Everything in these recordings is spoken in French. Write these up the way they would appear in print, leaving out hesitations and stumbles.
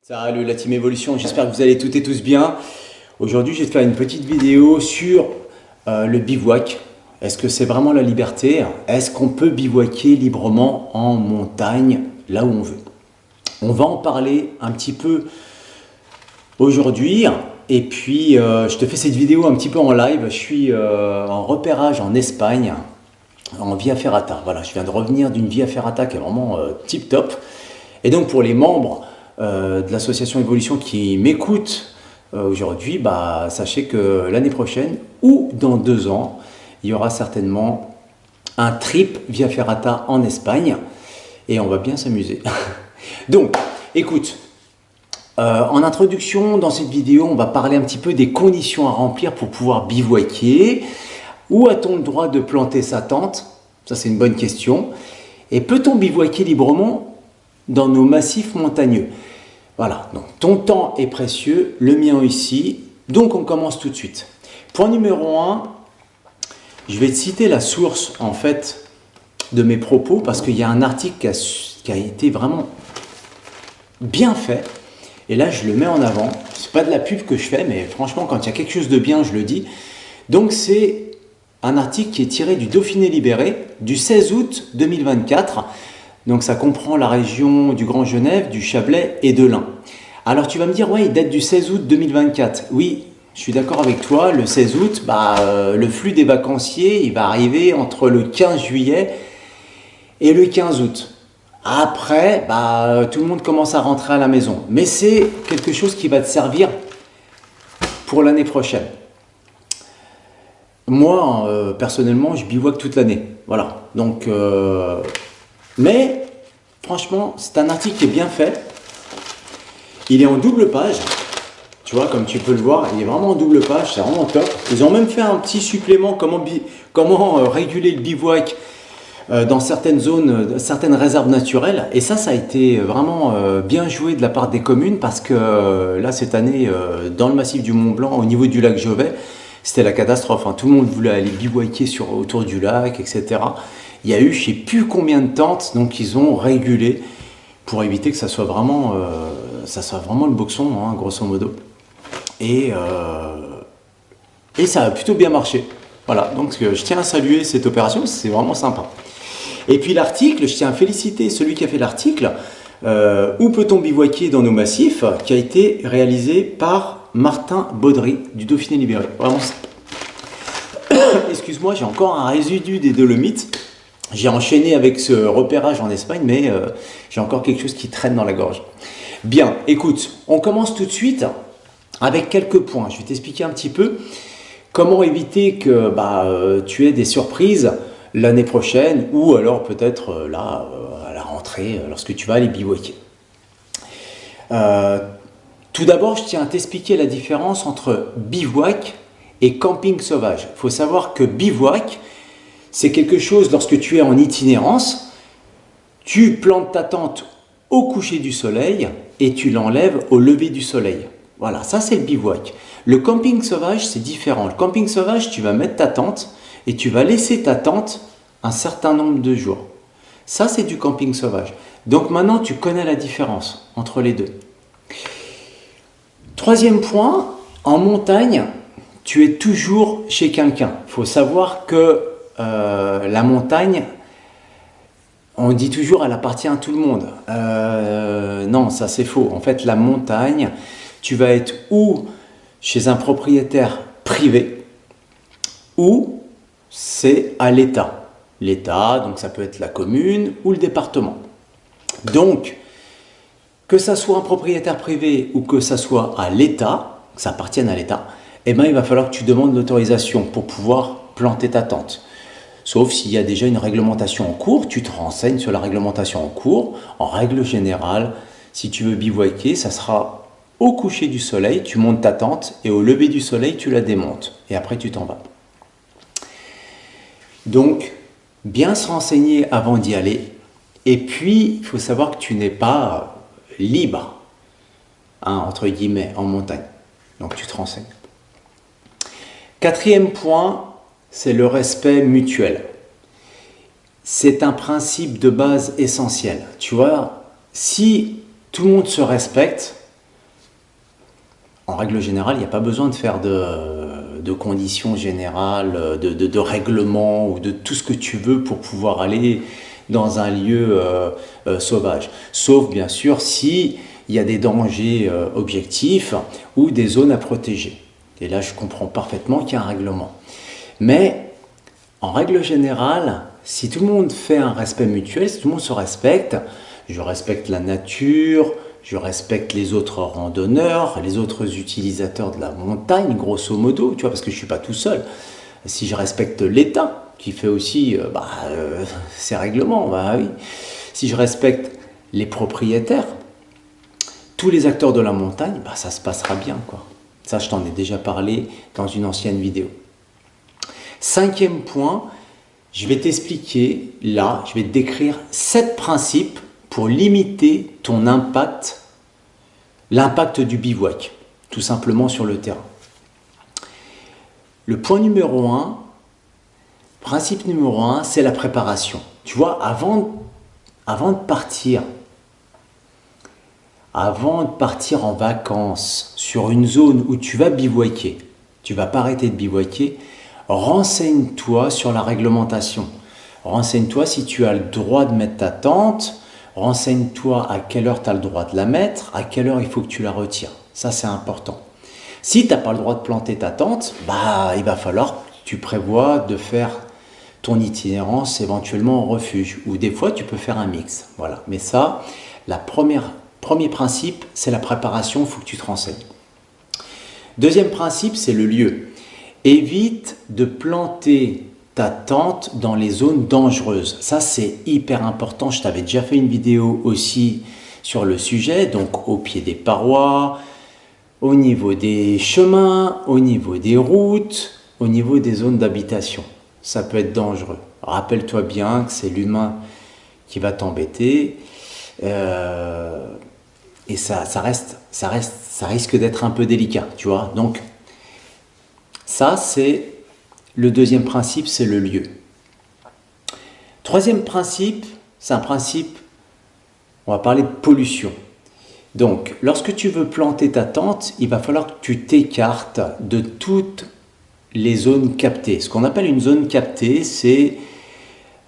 Salut la team Evolution, j'espère que vous allez toutes et tous bien. Aujourd'hui, je vais te faire une petite vidéo sur le bivouac. Est-ce que c'est vraiment la liberté? Est-ce qu'on peut bivouaquer librement en montagne, là où on veut? On va en parler un petit peu aujourd'hui. Et puis, je te fais cette vidéo un petit peu en live. Je suis en repérage en Espagne, en Via Ferrata. Voilà, je viens de revenir d'une Via Ferrata qui est vraiment tip top. Et donc, pour les membres de l'association Evolution qui m'écoutent aujourd'hui, sachez que l'année prochaine ou dans 2 ans, il y aura certainement un trip Via Ferrata en Espagne et on va bien s'amuser. Donc, écoute, en introduction, dans cette vidéo, on va parler un petit peu des conditions à remplir pour pouvoir bivouaquer. Où a-t-on le droit de planter sa tente? Ça, c'est une bonne question. Et peut-on bivouaquer librement dans nos massifs montagneux? Voilà, donc ton temps est précieux, le mien aussi, donc on commence tout de suite. Point numéro 1, je vais te citer la source en fait de mes propos parce qu'il y a un article qui a été vraiment bien fait et là je le mets en avant. C'est pas de la pub que je fais, mais franchement quand il y a quelque chose de bien je le dis. Donc c'est un article qui est tiré du Dauphiné libéré du 16 août 2024. Donc ça comprend la région du Grand Genève, du Chablais et de l'Ain. Alors tu vas me dire, ouais, il date du 16 août 2024. Oui, je suis d'accord avec toi, le 16 août, le flux des vacanciers, il va arriver entre le 15 juillet et le 15 août. Après, tout le monde commence à rentrer à la maison. Mais c'est quelque chose qui va te servir pour l'année prochaine. Moi, personnellement, je bivouaque toute l'année. Voilà, donc... Mais, franchement, c'est un article qui est bien fait. Il est en double page. Tu vois, comme tu peux le voir, il est vraiment en double page. C'est vraiment top. Ils ont même fait un petit supplément comment réguler le bivouac dans certaines zones, certaines réserves naturelles. Et ça a été vraiment bien joué de la part des communes parce que là, cette année, dans le massif du Mont Blanc, au niveau du lac Jovet, c'était la catastrophe. Tout le monde voulait aller bivouaquer autour du lac, etc. Il y a eu je ne sais plus combien de tentes, donc ils ont régulé pour éviter que ça soit vraiment le boxon, grosso modo. Et ça a plutôt bien marché. Voilà, donc je tiens à saluer cette opération, c'est vraiment sympa. Et puis l'article, je tiens à féliciter celui qui a fait l'article, Où peut-on bivouaquer dans nos massifs, qui a été réalisé par Martin Baudry du Dauphiné libéré. Vraiment, excuse-moi, j'ai encore un résidu des Dolomites. J'ai enchaîné avec ce repérage en Espagne, mais j'ai encore quelque chose qui traîne dans la gorge. Bien, écoute, on commence tout de suite avec quelques points. Je vais t'expliquer un petit peu comment éviter que tu aies des surprises l'année prochaine ou alors peut-être là, à la rentrée, lorsque tu vas aller bivouaquer. Tout d'abord, je tiens à t'expliquer la différence entre bivouac et camping sauvage. Il faut savoir que bivouac, c'est quelque chose, lorsque tu es en itinérance, tu plantes ta tente au coucher du soleil et tu l'enlèves au lever du soleil. Voilà, ça c'est le bivouac. Le camping sauvage, c'est différent. Le camping sauvage, tu vas mettre ta tente et tu vas laisser ta tente un certain nombre de jours. Ça, c'est du camping sauvage. Donc maintenant, tu connais la différence entre les deux. Troisième point, en montagne, tu es toujours chez quelqu'un. Il faut savoir que la montagne, on dit toujours elle appartient à tout le monde. Non, ça c'est faux. En fait, la montagne, tu vas être ou chez un propriétaire privé ou c'est à l'État. L'État, donc ça peut être la commune ou le département. Donc, que ça soit un propriétaire privé ou que ça soit à l'État, que ça appartienne à l'État, il va falloir que tu demandes l'autorisation pour pouvoir planter ta tente. Sauf s'il y a déjà une réglementation en cours, tu te renseignes sur la réglementation en cours. En règle générale, si tu veux bivouaquer, ça sera au coucher du soleil, tu montes ta tente et au lever du soleil, tu la démontes. Et après, tu t'en vas. Donc, bien se renseigner avant d'y aller. Et puis, il faut savoir que tu n'es pas libre, entre guillemets, en montagne. Donc, tu te renseignes. Quatrième point, c'est le respect mutuel. C'est un principe de base essentiel. Tu vois, si tout le monde se respecte, en règle générale, il n'y a pas besoin de faire de conditions générales, de règlements ou de tout ce que tu veux pour pouvoir aller dans un lieu sauvage. Sauf bien sûr si il y a des dangers objectifs ou des zones à protéger. Et là, je comprends parfaitement qu'il y a un règlement. Mais en règle générale, si tout le monde fait un respect mutuel, si tout le monde se respecte, je respecte la nature, je respecte les autres randonneurs, les autres utilisateurs de la montagne, grosso modo, tu vois, parce que je ne suis pas tout seul. Si je respecte l'État, qui fait aussi ses règlements, bah oui. Si je respecte les propriétaires, tous les acteurs de la montagne, bah, ça se passera bien, quoi. Ça, je t'en ai déjà parlé dans une ancienne vidéo. 5e point, je vais t'expliquer, là, je vais te décrire 7 principes pour limiter ton impact, l'impact du bivouac, tout simplement sur le terrain. Le point numéro 1, principe numéro 1, c'est la préparation. Tu vois, avant de partir en vacances sur une zone où tu vas bivouaquer, tu ne vas pas arrêter de bivouaquer, renseigne-toi sur la réglementation. Renseigne-toi si tu as le droit de mettre ta tente, renseigne-toi à quelle heure tu as le droit de la mettre, à quelle heure il faut que tu la retires. Ça, c'est important. Si tu n'as pas le droit de planter ta tente, bah, il va falloir que tu prévois de faire ton itinérance éventuellement en refuge. Ou des fois, tu peux faire un mix. Voilà. Mais ça, premier principe, c'est la préparation, il faut que tu te renseignes. Deuxième principe, c'est le lieu. Évite de planter ta tente dans les zones dangereuses. Ça, c'est hyper important. Je t'avais déjà fait une vidéo aussi sur le sujet, donc au pied des parois, au niveau des chemins, au niveau des routes, au niveau des zones d'habitation. Ça peut être dangereux. Rappelle-toi bien que c'est l'humain qui va t'embêter et ça risque d'être un peu délicat, tu vois. Donc, ça, c'est le deuxième principe, c'est le lieu. Troisième principe, c'est un principe, on va parler de pollution. Donc, lorsque tu veux planter ta tente, il va falloir que tu t'écartes de toutes les zones captées. Ce qu'on appelle une zone captée, c'est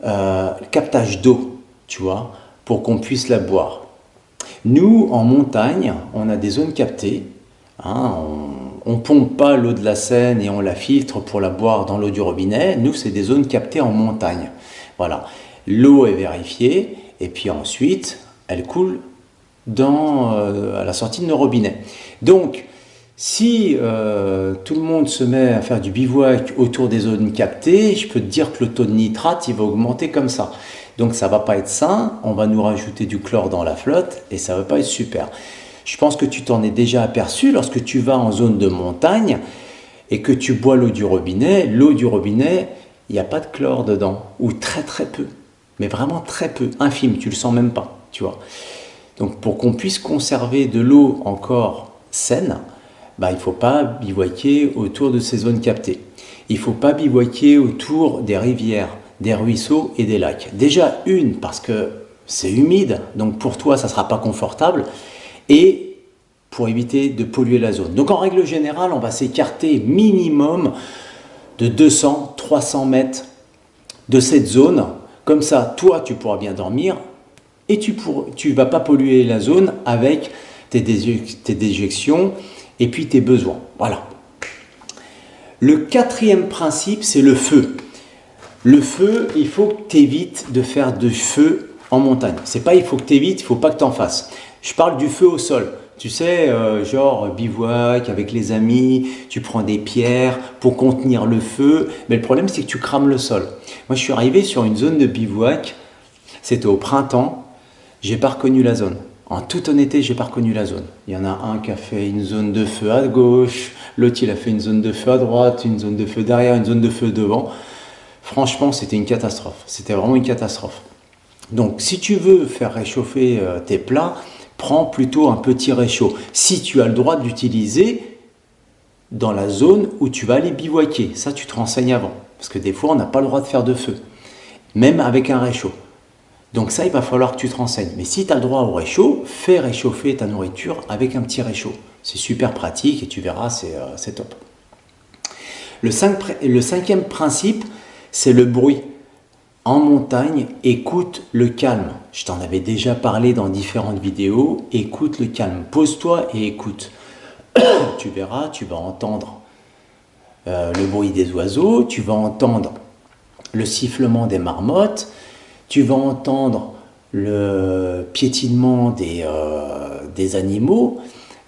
le captage d'eau, tu vois, pour qu'on puisse la boire. Nous, en montagne, on a des zones captées. Hein, on ne pompe pas l'eau de la Seine et on la filtre pour la boire dans l'eau du robinet. Nous, c'est des zones captées en montagne. Voilà. L'eau est vérifiée et puis ensuite, elle coule à la sortie de nos robinets. Donc, si tout le monde se met à faire du bivouac autour des zones captées, je peux te dire que le taux de nitrate, il va augmenter comme ça. Donc, ça ne va pas être sain. On va nous rajouter du chlore dans la flotte et ça ne va pas être super. Je pense que tu t'en es déjà aperçu lorsque tu vas en zone de montagne et que tu bois l'eau du robinet, il n'y a pas de chlore dedans, ou très très peu, mais vraiment très peu, infime, tu le sens même pas, tu vois. Donc pour qu'on puisse conserver de l'eau encore saine, bah, il ne faut pas bivouaquer autour de ces zones captées. Il ne faut pas bivouaquer autour des rivières, des ruisseaux et des lacs. Déjà parce que c'est humide, donc pour toi ça ne sera pas confortable, et pour éviter de polluer la zone. Donc en règle générale, on va s'écarter minimum de 200-300 mètres de cette zone. Comme ça, toi, tu pourras bien dormir et tu ne vas pas polluer la zone avec tes déjections et puis tes besoins. Voilà. Le 4e principe, c'est le feu. Le feu, il faut que tu évites de faire de feu en montagne. C'est pas il faut que tu évites, il ne faut pas que tu en fasses. Je parle du feu au sol. Tu sais, genre bivouac avec les amis, tu prends des pierres pour contenir le feu. Mais le problème, c'est que tu crames le sol. Moi, je suis arrivé sur une zone de bivouac. C'était au printemps. J'ai pas reconnu la zone. En toute honnêteté, j'ai pas reconnu la zone. Il y en a un qui a fait une zone de feu à gauche. L'autre, il a fait une zone de feu à droite, une zone de feu derrière, une zone de feu devant. Franchement, c'était une catastrophe. C'était vraiment une catastrophe. Donc, si tu veux faire réchauffer tes plats, prends plutôt un petit réchaud. Si tu as le droit de l'utiliser dans la zone où tu vas aller bivouaquer, ça tu te renseignes avant. Parce que des fois, on n'a pas le droit de faire de feu, même avec un réchaud. Donc ça, il va falloir que tu te renseignes. Mais si tu as le droit au réchaud, fais réchauffer ta nourriture avec un petit réchaud. C'est super pratique et tu verras, c'est top. Le cinquième principe, c'est le bruit. En montagne, écoute le calme. Je t'en avais déjà parlé dans différentes vidéos. Écoute le calme. Pose-toi et écoute. Tu verras, tu vas entendre le bruit des oiseaux, tu vas entendre le sifflement des marmottes, tu vas entendre le piétinement des animaux,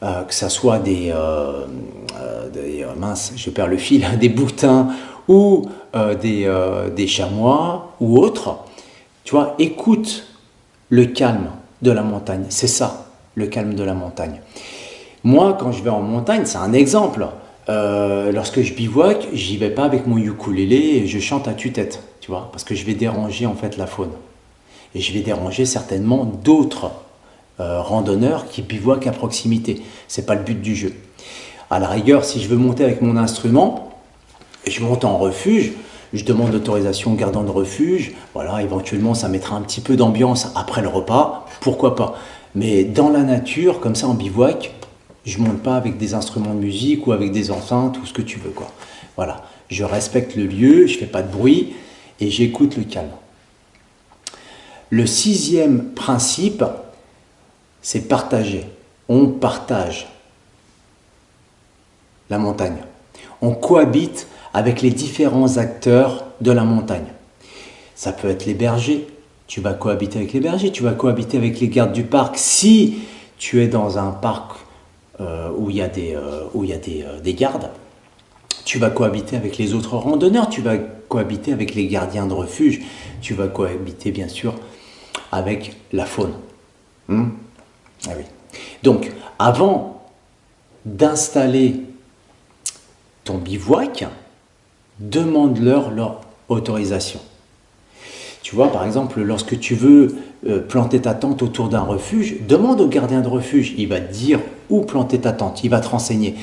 que ce soit mince, je perds le fil, des boutins ou des chamois ou autres. Tu vois, écoute le calme de la montagne. C'est ça, le calme de la montagne. Moi, quand je vais en montagne, c'est un exemple. Lorsque je bivouac, j'y vais pas avec mon ukulélé et je chante à tue-tête, tu vois, parce que je vais déranger en fait la faune. Et je vais déranger certainement d'autres randonneurs qui bivouaquent à proximité. C'est pas le but du jeu. À la rigueur, si je veux monter avec mon instrument, je monte en refuge, je demande l'autorisation au gardien de refuge, voilà, éventuellement ça mettra un petit peu d'ambiance après le repas, pourquoi pas. Mais dans la nature, comme ça en bivouac, je monte pas avec des instruments de musique ou avec des enceintes ou ce que tu veux, quoi. Voilà, je respecte le lieu, je fais pas de bruit et j'écoute le calme. Le sixième principe, c'est partager. On partage la montagne. On cohabite avec les différents acteurs de la montagne. Ça peut être les bergers. Tu vas cohabiter avec les bergers, tu vas cohabiter avec les gardes du parc. Si tu es dans un parc où il y a des gardes, tu vas cohabiter avec les autres randonneurs, tu vas cohabiter avec les gardiens de refuge, tu vas cohabiter bien sûr avec la faune. Ah oui. Donc, avant d'installer ton bivouac, demande-leur leur autorisation. Tu vois, par exemple, lorsque tu veux planter ta tente autour d'un refuge, demande au gardien de refuge. Il va te dire où planter ta tente, il va te renseigner.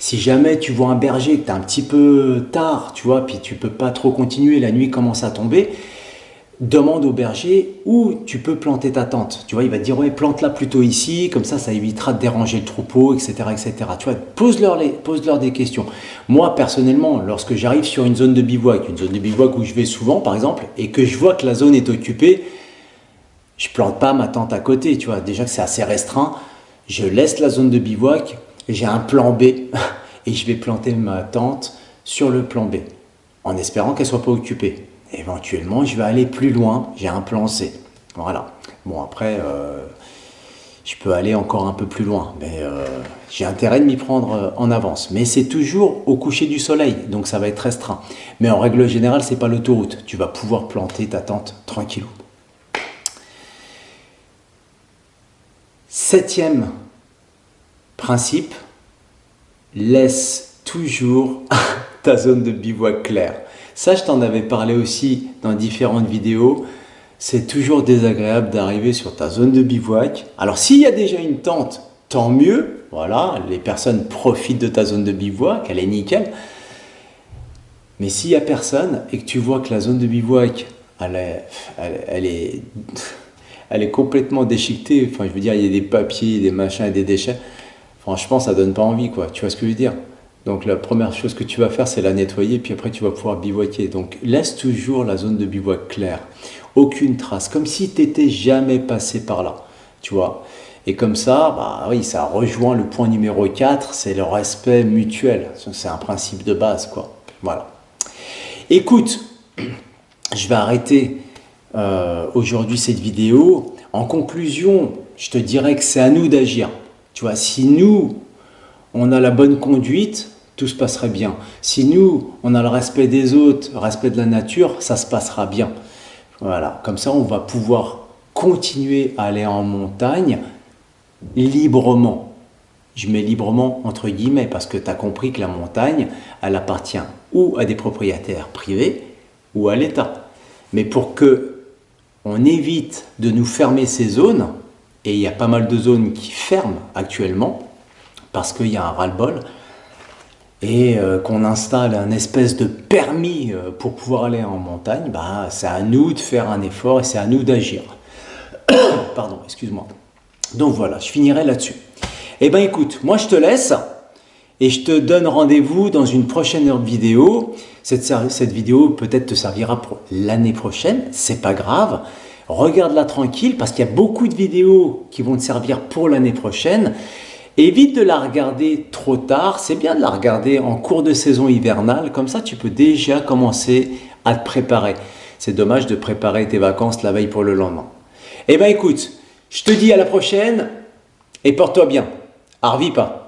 Si jamais tu vois un berger, que tu es un petit peu tard, tu vois, puis tu peux pas trop continuer, la nuit commence à tomber, demande au berger où tu peux planter ta tente. Tu vois, il va te dire, ouais, plante-la plutôt ici, comme ça évitera de déranger le troupeau, etc., etc. Tu vois, pose-leur des questions. Moi, personnellement, lorsque j'arrive sur une zone de bivouac où je vais souvent, par exemple, et que je vois que la zone est occupée, je plante pas ma tente à côté, tu vois. Déjà que c'est assez restreint, je laisse la zone de bivouac, j'ai un plan B, et je vais planter ma tente sur le plan B, en espérant qu'elle soit pas occupée. Éventuellement, je vais aller plus loin, j'ai un plan C. Voilà. Bon, après, je peux aller encore un peu plus loin, mais j'ai intérêt de m'y prendre en avance. Mais c'est toujours au coucher du soleil, donc ça va être restreint. Mais en règle générale, c'est pas l'autoroute. Tu vas pouvoir planter ta tente tranquillou. Septième principe, laisse toujours ta zone de bivouac claire. Ça, je t'en avais parlé aussi dans différentes vidéos. C'est toujours désagréable d'arriver sur ta zone de bivouac. Alors, s'il y a déjà une tente, tant mieux. Voilà, les personnes profitent de ta zone de bivouac, elle est nickel. Mais s'il n'y a personne et que tu vois que la zone de bivouac, elle est complètement déchiquetée, enfin, je veux dire, il y a des papiers, des machins et des déchets. Franchement, ça donne pas envie, quoi. Tu vois ce que je veux dire ? Donc la première chose que tu vas faire, c'est la nettoyer, puis après tu vas pouvoir bivouaquer. Donc laisse toujours la zone de bivouac claire. Aucune trace, comme si tu n'étais jamais passé par là. Tu vois ? Et comme ça, bah oui, ça rejoint le point numéro 4, c'est le respect mutuel. C'est un principe de base, quoi. Voilà. Écoute, je vais arrêter aujourd'hui cette vidéo. En conclusion, je te dirais que c'est à nous d'agir. Tu vois, si nous, on a la bonne conduite, tout se passerait bien. Si nous, on a le respect des autres, le respect de la nature, ça se passera bien. Voilà, comme ça, on va pouvoir continuer à aller en montagne librement. Je mets librement entre guillemets parce que tu as compris que la montagne, elle appartient ou à des propriétaires privés ou à l'État. Mais pour que on évite de nous fermer ces zones, et il y a pas mal de zones qui ferment actuellement, parce qu'il y a un ras-le-bol, et qu'on installe un espèce de permis pour pouvoir aller en montagne, bah, c'est à nous de faire un effort et c'est à nous d'agir. Pardon, excuse-moi. Donc voilà, je finirai là-dessus. Eh ben écoute, moi je te laisse et je te donne rendez-vous dans une prochaine vidéo. Cette vidéo peut-être te servira pour l'année prochaine, c'est pas grave. Regarde-la tranquille parce qu'il y a beaucoup de vidéos qui vont te servir pour l'année prochaine. Évite de la regarder trop tard, c'est bien de la regarder en cours de saison hivernale, comme ça tu peux déjà commencer à te préparer. C'est dommage de préparer tes vacances la veille pour le lendemain. Eh bien écoute, je te dis à la prochaine et porte-toi bien. Arvipa.